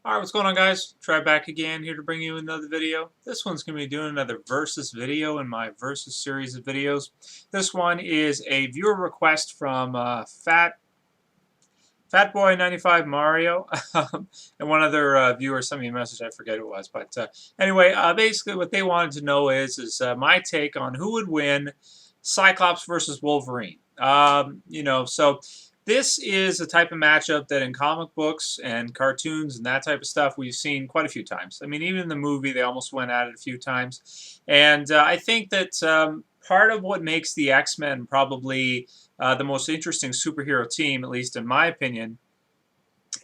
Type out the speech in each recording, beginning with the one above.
Alright, what's going on, guys? Try back again here to bring you another video. This one's going to be doing another Versus video in my Versus series of videos. This one is a viewer request from Fatboy95 Mario and one other viewer sent me a message. I forget who it was, but anyway, basically what they wanted to know is my take on who would win Cyclops versus Wolverine. So this is a type of matchup that in comic books and cartoons and that type of stuff we've seen quite a few times. I mean, even in the movie, they almost went at it a few times. And I think that part of what makes the X-Men probably the most interesting superhero team, at least in my opinion,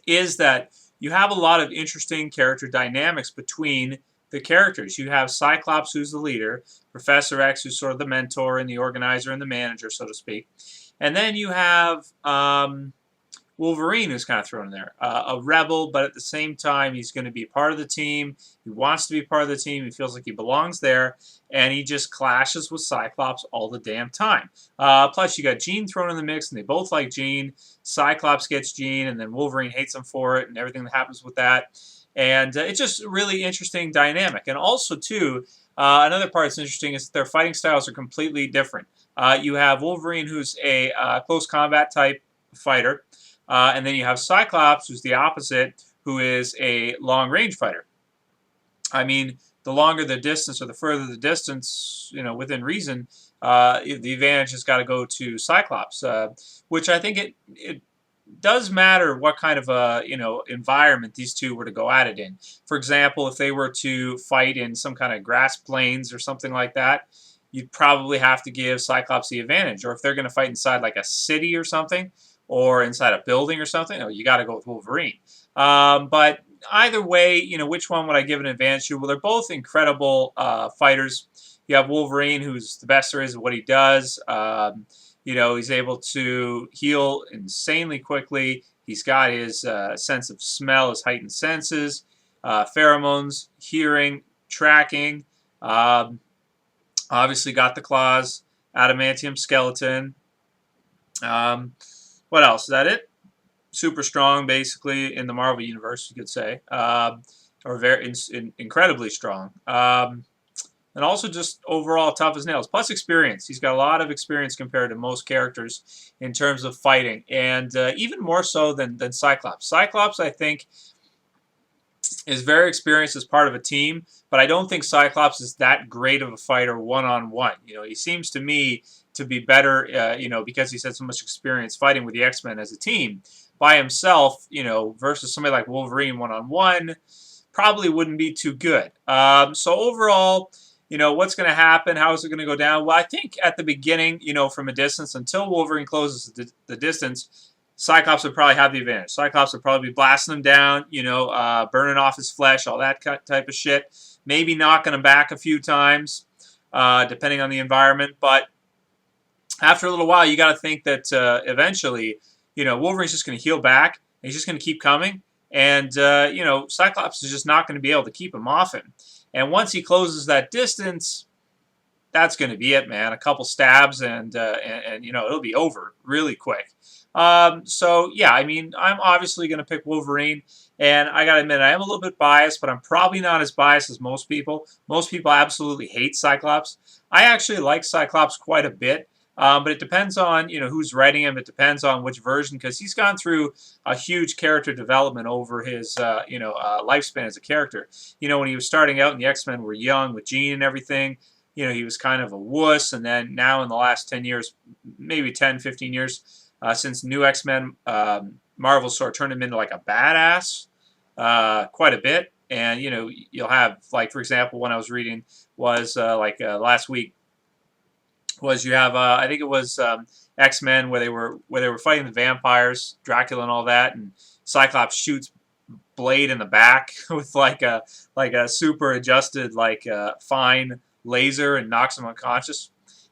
is that you have a lot of interesting character dynamics between the characters. You have Cyclops, who's the leader, Professor X, who's sort of the mentor and the organizer and the manager, so to speak. And then you have Wolverine, who's kind of thrown in there. A rebel, but at the same time, he's going to be part of the team. He wants to be part of the team. He feels like he belongs there. And he just clashes with Cyclops all the damn time. Plus, you got Jean thrown in the mix, and they both like Jean. Cyclops gets Jean, and then Wolverine hates him for it, and everything that happens with that. And it's just a really interesting dynamic. And also, too, another part that's interesting is that their fighting styles are completely different. You have Wolverine, who's a close combat type fighter, and then you have Cyclops, who's the opposite, who is a long-range fighter. I mean, the longer the distance or the further the distance, within reason, the advantage has got to go to Cyclops, which I think it does matter what kind of a environment these two were to go at it in. For example, if they were to fight in some kind of grass plains or something like that, you'd probably have to give Cyclops the advantage. Or if they're going to fight inside like a city or something, or inside a building or something, you got to go with Wolverine. But either way, which one would I give an advantage to? Well, they're both incredible fighters. You have Wolverine, who's the best there is at what he does. He's able to heal insanely quickly. He's got his sense of smell, his heightened senses, pheromones, hearing, tracking. Obviously got the claws, adamantium skeleton. What else? Is that it? Super strong, basically, in the Marvel Universe, you could say. Or very incredibly strong. And also just overall tough as nails. Plus experience. He's got a lot of experience compared to most characters in terms of fighting. And even more so than Cyclops. Cyclops, I think, is very experienced as part of a team, but I don't think Cyclops is that great of a fighter one-on-one. He seems to me to be better, because he's had so much experience fighting with the X-Men as a team. By himself, versus somebody like Wolverine one-on-one, probably wouldn't be too good. So overall, what's going to happen? How is it going to go down? Well, I think at the beginning, from a distance, until Wolverine closes the distance, Cyclops would probably have the advantage. Cyclops would probably be blasting him down, burning off his flesh, all that type of shit. Maybe knocking him back a few times, depending on the environment. But after a little while, you got to think that eventually, Wolverine's just going to heal back. And he's just going to keep coming. And, Cyclops is just not going to be able to keep him off him. And once he closes that distance, that's going to be it, man. A couple stabs and it'll be over really quick. So, yeah, I mean, I'm obviously going to pick Wolverine, and I got to admit, I am a little bit biased, but I'm probably not as biased as most people. Most people absolutely hate Cyclops. I actually like Cyclops quite a bit, but it depends on, who's writing him. It depends on which version, because he's gone through a huge character development over his, lifespan as a character. When he was starting out and the X-Men were young with Jean and everything, he was kind of a wuss, and then now in the last 10 years, maybe 10, 15 years, since New X-Men, Marvel sort of turned him into like a badass quite a bit. And, you'll have, like, for example, one I was reading was last week, was you have, I think it was X-Men where they were fighting the vampires, Dracula and all that, and Cyclops shoots Blade in the back with like a super adjusted fine laser and knocks him unconscious.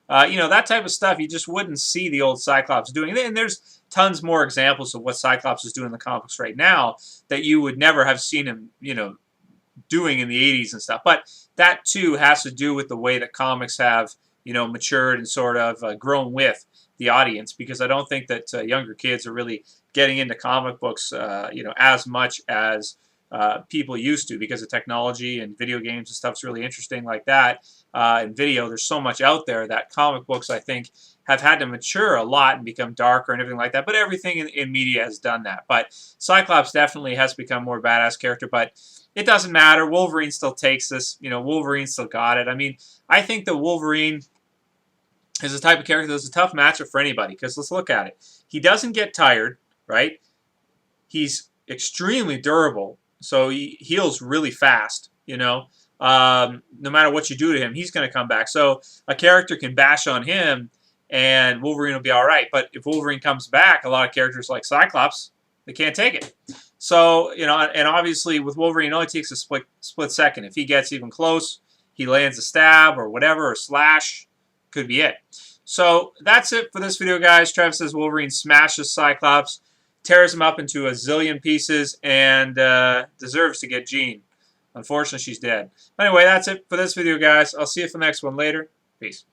That type of stuff you just wouldn't see the old Cyclops doing. And there's tons more examples of what Cyclops is doing in the comics right now that you would never have seen him, doing in the 80s and stuff. But that, too, has to do with the way that comics have, matured and sort of grown with the audience, because I don't think that younger kids are really getting into comic books, as much as people used to, because of technology and video games and stuff's really interesting like that. And video, there's so much out there that comic books, I think, have had to mature a lot and become darker and everything like that. But everything in media has done that. But Cyclops definitely has become a more badass character. But it doesn't matter. Wolverine still takes this. You know, Wolverine still got it. I mean, I think that Wolverine is the type of character that's a tough matchup for anybody. Because let's look at it. He doesn't get tired, right? He's extremely durable. So he heals really fast, you know. No matter what you do to him, he's going to come back. So a character can bash on him, and Wolverine will be all right. But if Wolverine comes back, a lot of characters like Cyclops, they can't take it. So, you know, and obviously with Wolverine, it only takes a split second. If he gets even close, he lands a stab or whatever, or slash, could be it. So that's it for this video, guys. Travis says Wolverine smashes Cyclops, tears him up into a zillion pieces, and deserves to get Jean. Unfortunately, she's dead. Anyway, that's it for this video, guys. I'll see you for the next one later. Peace.